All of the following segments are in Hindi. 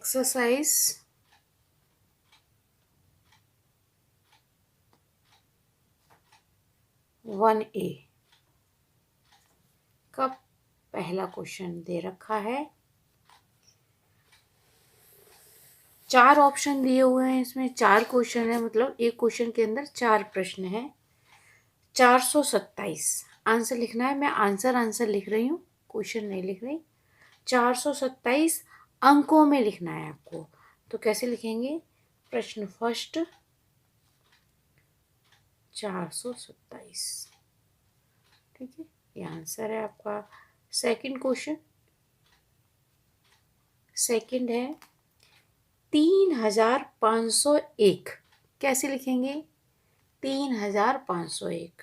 एक्सरसाइज 1A का पहला क्वेश्चन दे रखा है। 4 ऑप्शन दिए हुए हैं, इसमें 4 क्वेश्चन है, मतलब एक क्वेश्चन के अंदर 4 प्रश्न है। 427 आंसर लिखना है। मैं आंसर लिख रही हूँ, क्वेश्चन नहीं लिख रही। 427 अंकों में लिखना है आपको। तो कैसे लिखेंगे? प्रश्न फर्स्ट 427, ठीक है, ये आंसर है आपका। सेकंड क्वेश्चन, सेकंड है 3501। कैसे लिखेंगे? 3501,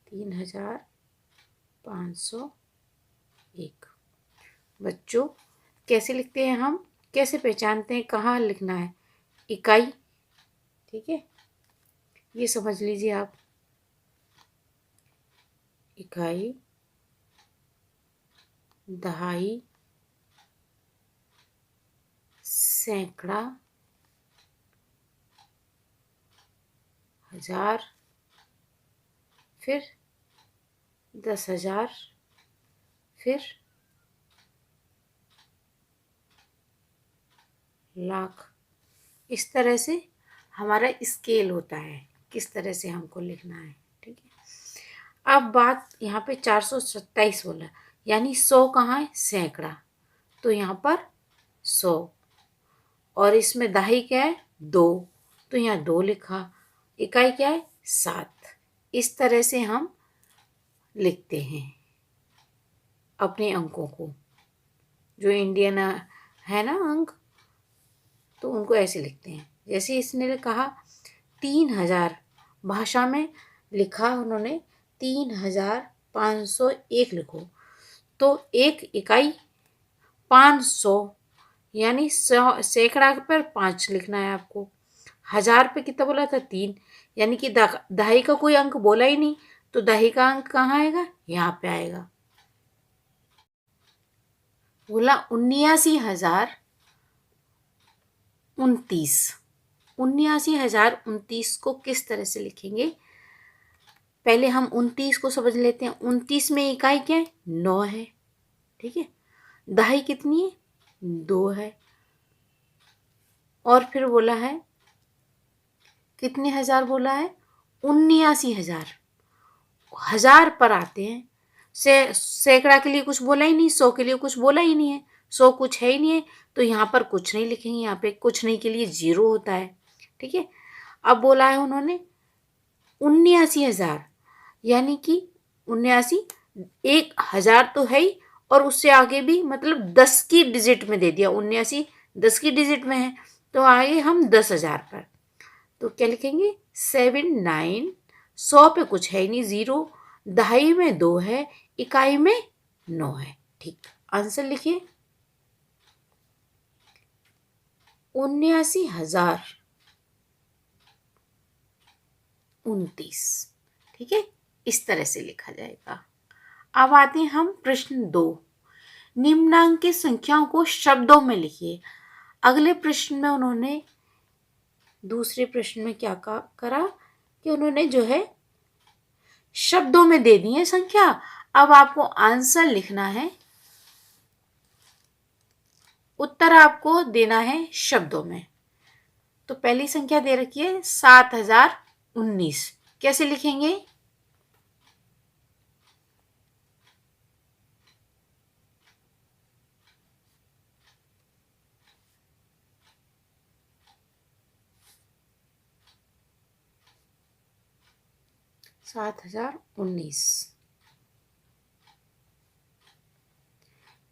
3501। बच्चों कैसे लिखते हैं हम? कैसे पहचानते हैं कहाँ लिखना है? इकाई, ठीक है, ये समझ लीजिए आप। इकाई, दहाई, सैकड़ा, हजार, फिर 10,000, फिर लाख। इस तरह से हमारा स्केल होता है, किस तरह से हमको लिखना है, ठीक है। अब बात यहाँ पे 427 बोला, यानी 100 कहाँ है? सैकड़ा, तो यहाँ पर 100। और इसमें दहाई क्या है? 2, तो यहाँ 2 लिखा। इकाई क्या है? 7। इस तरह से हम लिखते हैं अपने अंकों को। जो इंडियन है ना अंक, तो उनको ऐसे लिखते हैं। जैसे इसने कहा 3000, भाषा में लिखा उन्होंने 3501 लिखो, तो एक इकाई 500, यानी सैकड़ा पर 5 लिखना है आपको। हजार पे कितना बोला था? 3, यानी कि दहाई का कोई अंक बोला ही नहीं, तो दहाई का अंक कहाँ आएगा? यहाँ पे आएगा। बोला 79,029। 79,029 को किस तरह से लिखेंगे? पहले हम 29 को समझ लेते हैं। 29 में इकाई क्या है? 9 है, ठीक है। दहाई कितनी है? 2 है। और फिर बोला है कितने हजार बोला है? 79,000। हजार पर आते हैं। सैकड़ा के लिए कुछ बोला ही नहीं, 100 के लिए कुछ बोला ही नहीं है, 100 कुछ है ही नहीं है, तो यहाँ पर कुछ नहीं लिखेंगे। यहाँ पे कुछ नहीं के लिए 0 होता है, ठीक है। अब बोला है उन्होंने 79,000, यानी कि 79, 1000 तो है ही, और उससे आगे भी, मतलब 10 की डिजिट में दे दिया। 79 10 की डिजिट में है, तो आगे हम 10,000 पर। तो क्या लिखेंगे? 79। 100 पे कुछ है ही नहीं, 0। दहाई में 2 है, इकाई में 9 है, ठीक। आंसर लिखिए 79,029, ठीक है। इस तरह से लिखा जाएगा। अब आते हैं हम प्रश्न 2। निम्नांकित संख्याओं को शब्दों में लिखिए। अगले प्रश्न में उन्होंने, दूसरे प्रश्न में क्या करा कि उन्होंने जो है शब्दों में दे दी है संख्या। अब आपको आंसर लिखना है, उत्तर आपको देना है शब्दों में। तो पहली संख्या दे रखी है 7,019। कैसे लिखेंगे? सात हजार उन्नीस,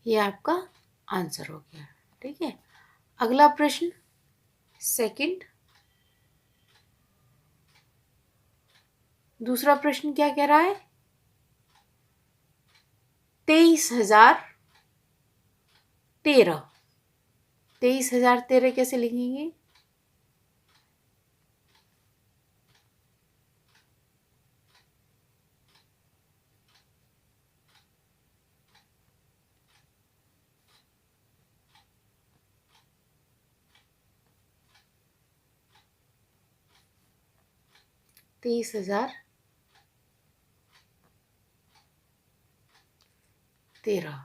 ये आपका आंसर हो गया, ठीक है। अगला प्रश्न सेकंड, दूसरा प्रश्न क्या कह रहा है? 23,013। 23,013 कैसे लिखेंगे? 23,013।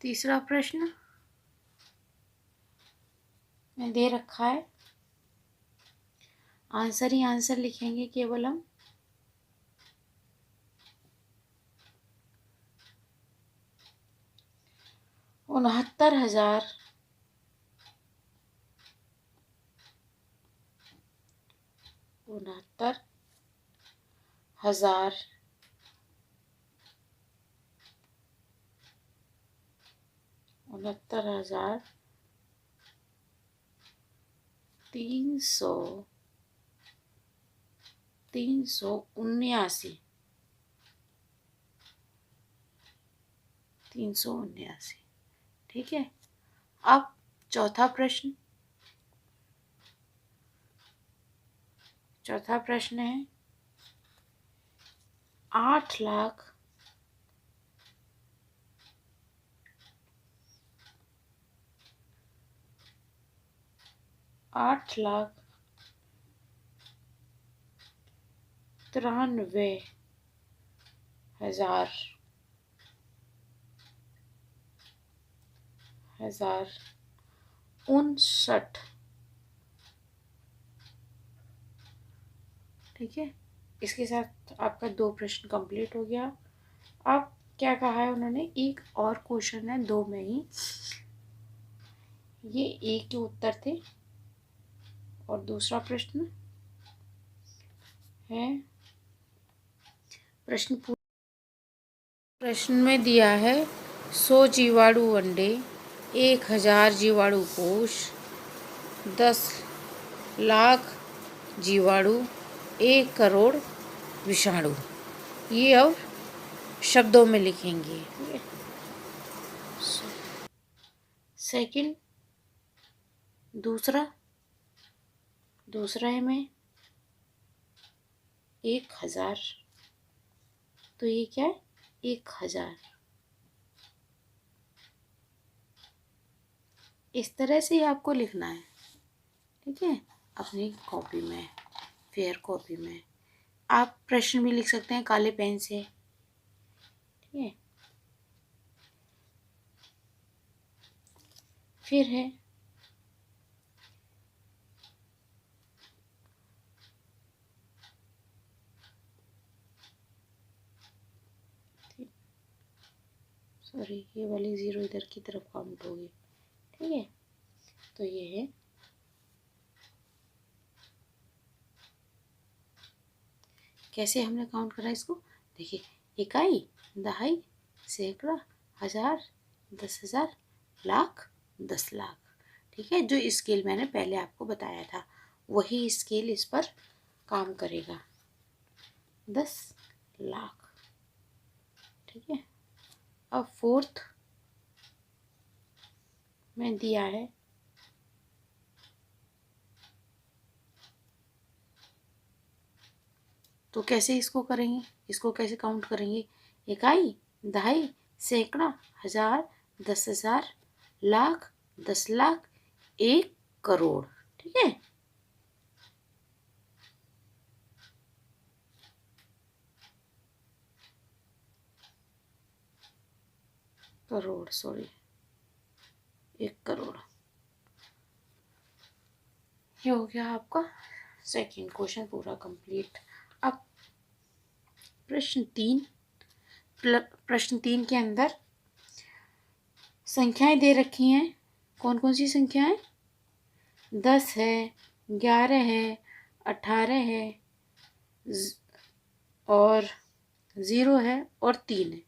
तीसरा प्रश्न में दे रखा है, आंसर ही आंसर लिखेंगे केवल हम। 69,000 69,000 69,379। 379, ठीक है। अब चौथा प्रश्न है 8,00,000 8,93,059, ठीक है। इसके साथ आपका 2 प्रश्न कंप्लीट हो गया। अब क्या कहा है उन्होंने, एक और क्वेश्चन है 2 में ही, ये एक के उत्तर थे। और दूसरा प्रश्न है, प्रश्न में दिया है 100 जीवाणु अंडे, 1,000 जीवाणु कोश, 10,00,000 जीवाणु, 1 करोड़ विषाणु। ये अब शब्दों में लिखेंगे। सेकंड दूसरा है में 1,000, तो ये क्या है, 1,000। इस तरह से ही आपको लिखना है, ठीक है, अपनी कॉपी में, फेयर कॉपी में। आप प्रश्न भी लिख सकते हैं काले पेन से, ठीक है। फिर है सॉरी, ये वाली 0 इधर की तरफ काउंट होगी, ठीक है। तो ये है कैसे हमने काउंट करा इसको, देखिए, इकाई, दहाई, सैकड़ा, हजार, 10,000, लाख, 10,00,000, ठीक है। जो स्केल मैंने पहले आपको बताया था वही स्केल इस पर काम करेगा, 10,00,000, ठीक है। अब फोर्थ में दिया है तो कैसे इसको करेंगे, इसको कैसे काउंट करेंगे, इकाई, दहाई, सैकड़ा, हजार, 10,000, लाख, 10,00,000, 1 करोड़, ठीक है। करोड़, सॉरी, 1 करोड़। ये हो गया आपका सेकंड क्वेश्चन पूरा कंप्लीट। अब प्रश्न 3 के अंदर संख्याएं दे रखी हैं। कौन कौन सी संख्याएं, 10 है, 11 है, 18 है और 0 है और 3 है।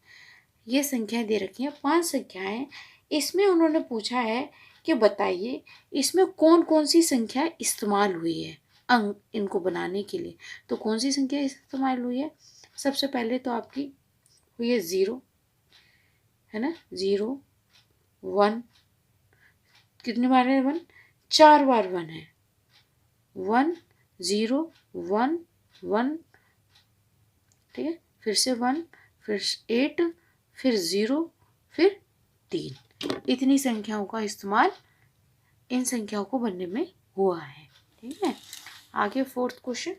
ये संख्याएं दे रखी हैं, 5 संख्याएं। इसमें उन्होंने पूछा है कि बताइए इसमें कौन कौन सी संख्या इस्तेमाल हुई है अंक इनको बनाने के लिए। तो कौन सी संख्या इस्तेमाल हुई है, सबसे पहले तो आपकी हुई है 0, है ना, 0, 1, कितनी बार है 1, 4 बार 1 है, 1, 0, 1, 1, ठीक है। फिर से 1, फिर 8, फिर 0, फिर 3। इतनी संख्याओं का इस्तेमाल इन संख्याओं को बनने में हुआ है, ठीक है। आगे 4th क्वेश्चन।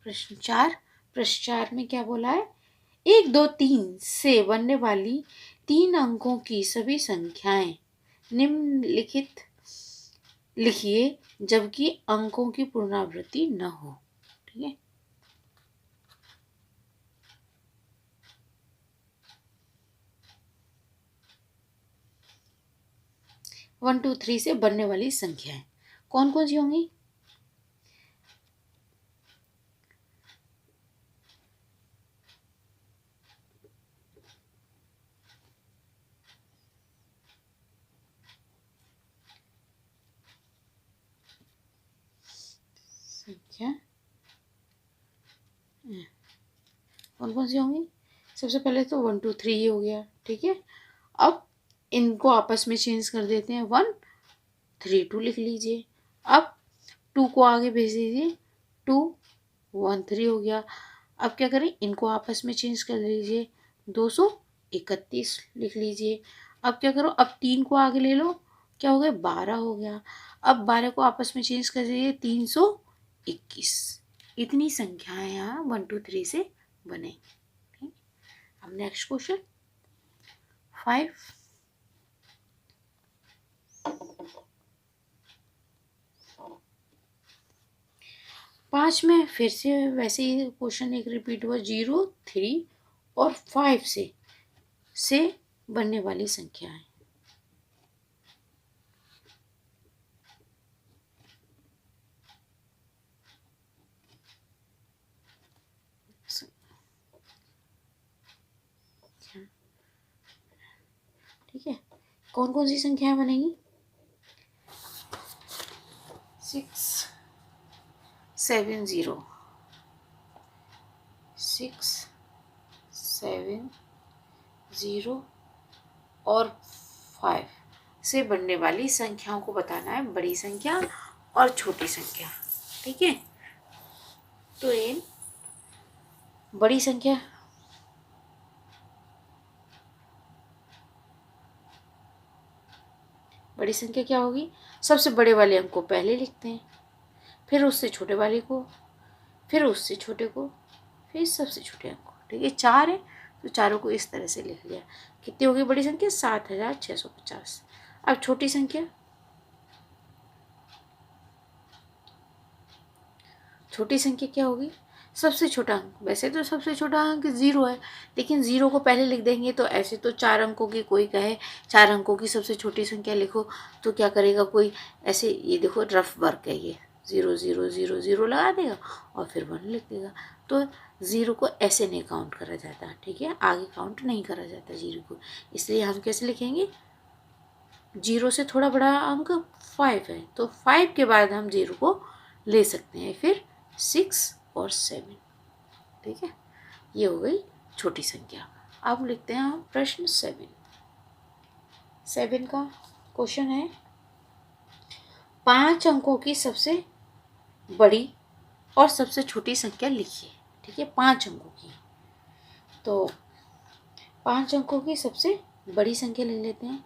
प्रश्न 4 में क्या बोला है? 1, 2, 3 से बनने वाली 3 अंकों की सभी संख्याएं निम्नलिखित लिखिए जबकि अंकों की पुनरावृत्ति न हो। ठीक है, 1, 2, 3 से बनने वाली संख्याएं कौन कौन सी होंगी? संख्या कौन कौन सी होंगी? सबसे पहले तो 1, 2, 3 ही हो गया। ठीक है, अब इनको आपस में चेंज कर देते हैं। 1, 3, 2 लिख लीजिए। अब 2 को आगे भेज दीजिए। 2, 1, 3 हो गया। अब क्या करें? इनको आपस में चेंज कर लीजिए। 231 लिख लीजिए। अब क्या करो? अब 3 को आगे ले लो। क्या हो गया? 12 हो गया। अब 12 को आपस में चेंज कर दीजिए। 321। इतनी संख्याएं यहाँ 1, 2, 3 से बने। अब नेक्स्ट क्वेश्चन 5। 5 में फिर से वैसे ही क्वेश्चन एक रिपीट हुआ। 0, 3 और 5 से बनने वाली संख्या है। ठीक है, कौन कौन सी संख्याएं बनेगी? 6, 7, 0, 6, 7, 0 और 5 से बनने वाली संख्याओं को बताना है, बड़ी संख्या और छोटी संख्या। ठीक है, तो इन बड़ी संख्या क्या होगी? सबसे बड़े वाले अंक को पहले लिखते हैं, फिर उससे छोटे वाले को, फिर उससे छोटे को, फिर सबसे छोटे अंक को। ठीक है, 4 है तो चारों को इस तरह से लिख लिया। कितनी होगी बड़ी संख्या? 7650। अब छोटी संख्या क्या होगी? सबसे छोटा अंक। वैसे तो सबसे छोटा अंक 0 है, लेकिन 0 को पहले लिख देंगे तो ऐसे तो 4 अंकों की, कोई कहे 4 अंकों की सबसे छोटी संख्या लिखो तो क्या करेगा कोई? ऐसे ये देखो रफ वर्क है, ये 0, 0, 0, 0 लगा देगा और फिर 1 लिख देगा। तो 0 को ऐसे नहीं काउंट करा जाता। ठीक है, आगे काउंट नहीं करा जाता 0 को। इसलिए हम कैसे लिखेंगे? 0 से थोड़ा बड़ा अंक 5 है तो 5 के बाद हम 0 को ले सकते हैं, फिर 6 और 7। ठीक है, ये हो गई छोटी संख्या। अब लिखते हैं हम प्रश्न 7 का क्वेश्चन है 5 अंकों की सबसे बड़ी और सबसे छोटी संख्या लिखिए। ठीक है, 5 अंकों की, तो 5 अंकों की सबसे बड़ी संख्या लिख लेते हैं।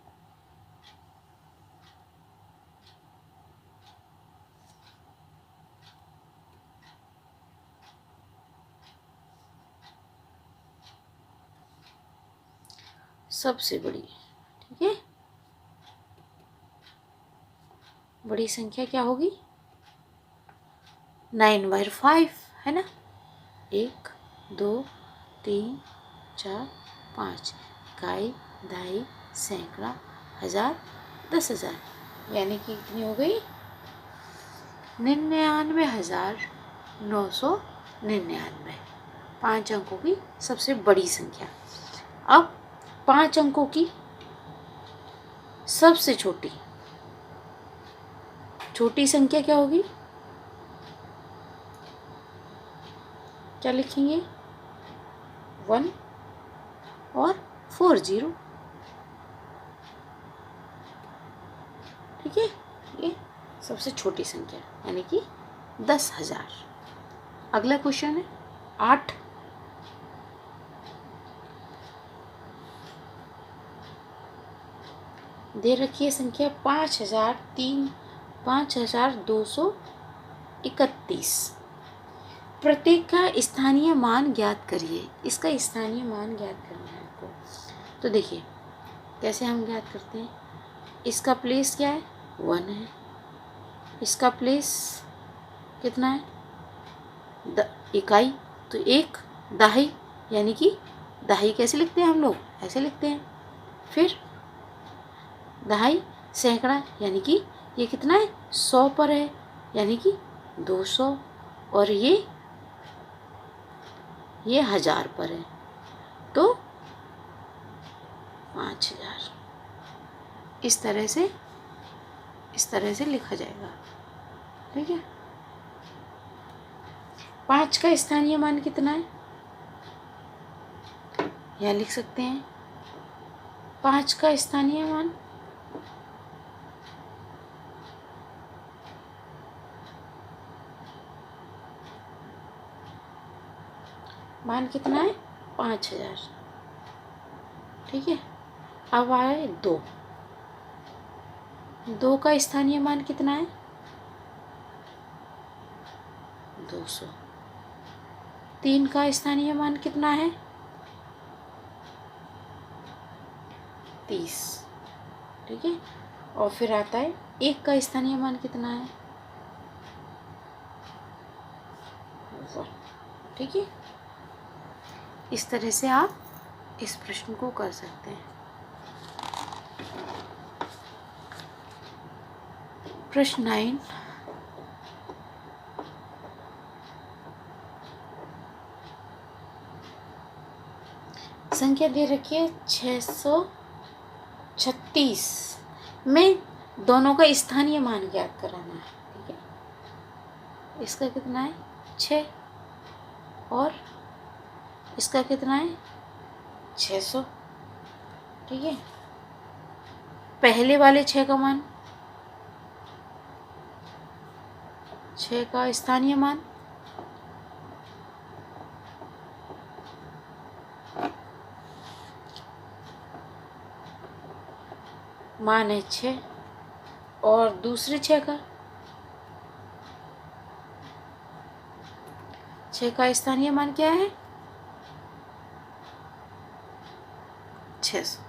सबसे बड़ी, ठीक है, बड़ी संख्या क्या होगी? 9/5 है ना। 1, 2, 3, 4, 5। इकाई, दहाई, सैकड़ा, हजार, 10,000, यानी कि कितनी हो गई? 99,999। 5 अंकों की सबसे बड़ी संख्या। अब 5 अंकों की सबसे छोटी संख्या क्या होगी? क्या लिखेंगे? 1 और 40। ठीक है, ये सबसे छोटी संख्या यानी कि 10,000। अगला क्वेश्चन है 8। 10 दे रखी है संख्या 5231। प्रत्येक का स्थानीय मान ज्ञात करिए। इसका स्थानीय मान ज्ञात करना है आपको। तो देखिए कैसे हम ज्ञात करते हैं। इसका प्लेस क्या है, 1 है। इसका प्लेस कितना है, इकाई, तो 1 दहाई, यानी कि दहाई कैसे लिखते हैं हम लोग, ऐसे लिखते हैं। फिर दहाई सैकड़ा, यानी कि ये कितना है, 100 पर है, यानी कि 200। और ये 1000 पर है, तो 5000। इस तरह से लिखा जाएगा। ठीक है। 5 का स्थानीय मान कितना है, यह लिख सकते हैं। 5 का स्थानीय मान कितना है, 5000। ठीक है। अब आए 2 का स्थानीय मान कितना है, 200। 3 का स्थानीय मान कितना है, 30। ठीक है। और फिर आता है 1 का स्थानीय मान कितना है, 1। ठीक है। इस तरह से आप इस प्रश्न को कर सकते हैं। प्रश्न 9, संख्या दे रखी है 636 में दोनों का स्थानीय मान ज्ञात कराना है। ठीक है। इसका कितना है, 6, और इसका कितना है, 600। ठीक है। पहले वाले 6 का मान, 6 का स्थानीय मान है 6, और दूसरे 6 का स्थानीय मान क्या है, 600।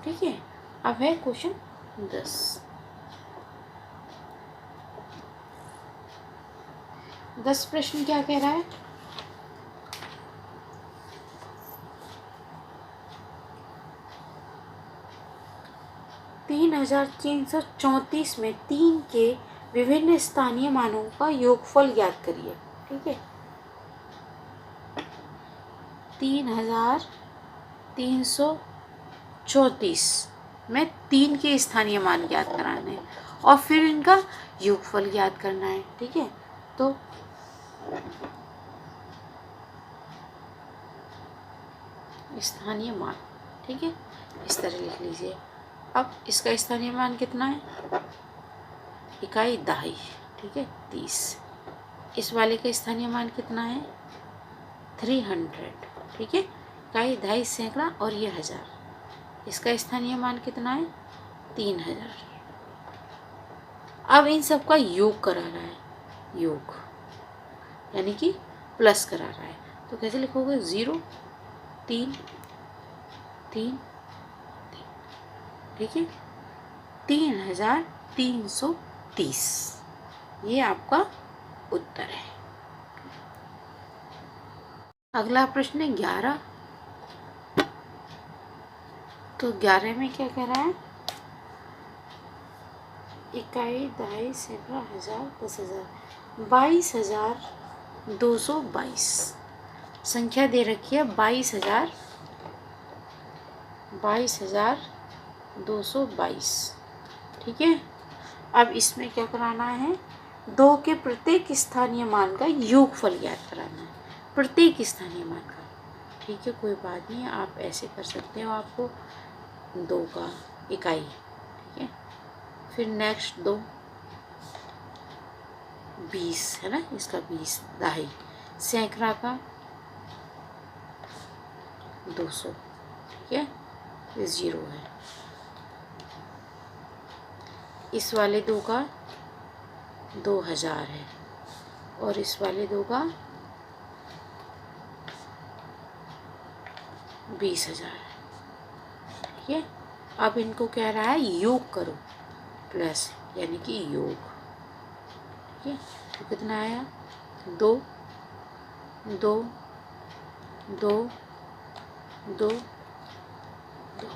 ठीक है। अब है क्वेश्चन 10 प्रश्न क्या कह रहा है, तीन 3,334 में 3 के विभिन्न स्थानीय मानों का योगफल ज्ञात करिए। ठीक है। 3,334 में 3 के स्थानीय मान ज्ञात कराने हैं और फिर इनका योगफल ज्ञात करना है। ठीक है। तो स्थानीय मान, ठीक है, इस तरह लिख लीजिए। अब इसका स्थानीय मान कितना है, इकाई दहाई। ठीक है, 30। इस वाले का स्थानीय मान कितना है, 300। ठीक है। इकाई दहाई सैकड़ा और ये 1000। इसका स्थानीय मान कितना है, 3000। अब इन सब का योग करा रहा है, योग यानी कि प्लस करा रहा है। तो कैसे लिखोगे, 0 3 3 3। ठीक है। 3330, ये आपका उत्तर है। अगला प्रश्न है 11। तो 11 में क्या कह रहा है, इकाई दहाई सैकड़ा 1000 10,000 22,222। संख्या दे रखी है 22,222। ठीक है। अब इसमें क्या कराना है, 2 के प्रत्येक स्थानीय मान का योगफल ज्ञात कराना है, प्रत्येक स्थानीय मान का। ठीक है, कोई बात नहीं, आप ऐसे कर सकते हो। आपको 2 का इकाई, ठीक है, फिर नेक्स्ट 2 20 है ना, इसका 20 दहाई, सैकड़ा का 200। ठीक है, ये 0 है। इस वाले 2 का 2000 है और इस वाले 2 का 20,000 है। ठीक है, अब इनको कह रहा है योग करो, प्लस यानी कि योग। ठीक है, तो कितना आया? 2 2 2 2 2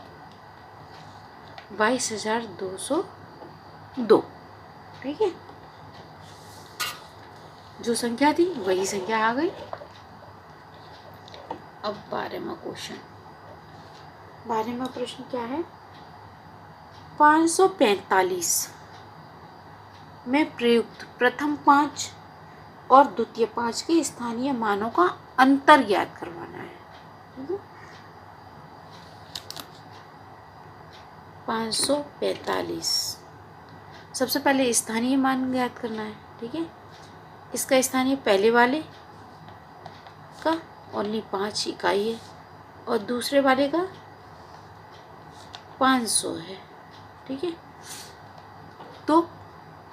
22,202। ठीक है, जो संख्या थी वही संख्या आ गई। अब 12वां क्वेश्चन। 12वां प्रश्न क्या है? 545 में प्रयुक्त प्रथम 5 और द्वितीय 5 के स्थानीय मानों का अंतर ज्ञात करवाना है। ठीक है, 545 सबसे पहले स्थानीय मान ज्ञात करना है। ठीक है, इसका स्थानीय पहले वाले का ओनली 5 इकाई है और दूसरे वाले का 500 है। ठीक है, तो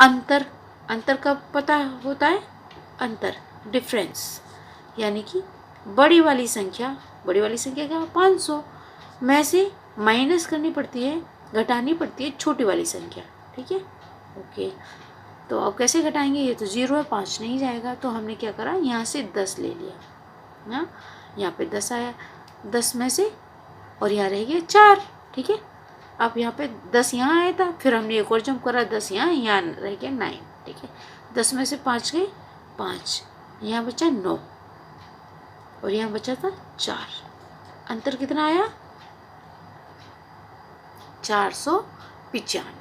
अंतर कब पता होता है? अंतर, डिफरेंस, यानी कि बड़ी वाली संख्या क्या? 500 में से माइनस करनी पड़ती है, घटानी पड़ती है छोटी वाली संख्या। ठीक है, ओके, तो अब कैसे घटाएंगे? ये तो 0 है, 5 नहीं जाएगा, तो हमने क्या करा, यहाँ से 10 ले लिया ना, यहाँ पे 10 आया, 10 में से, और यहाँ रह गया 4। ठीक है, अब यहाँ पे 10 यहाँ आया था, फिर हमने एक और जंप करा, 10 यहाँ रह गया 9। ठीक है, 10 में से 5 गए 5, यहाँ बचा 9 और यहाँ बचा था 4। अंतर कितना आया? 495।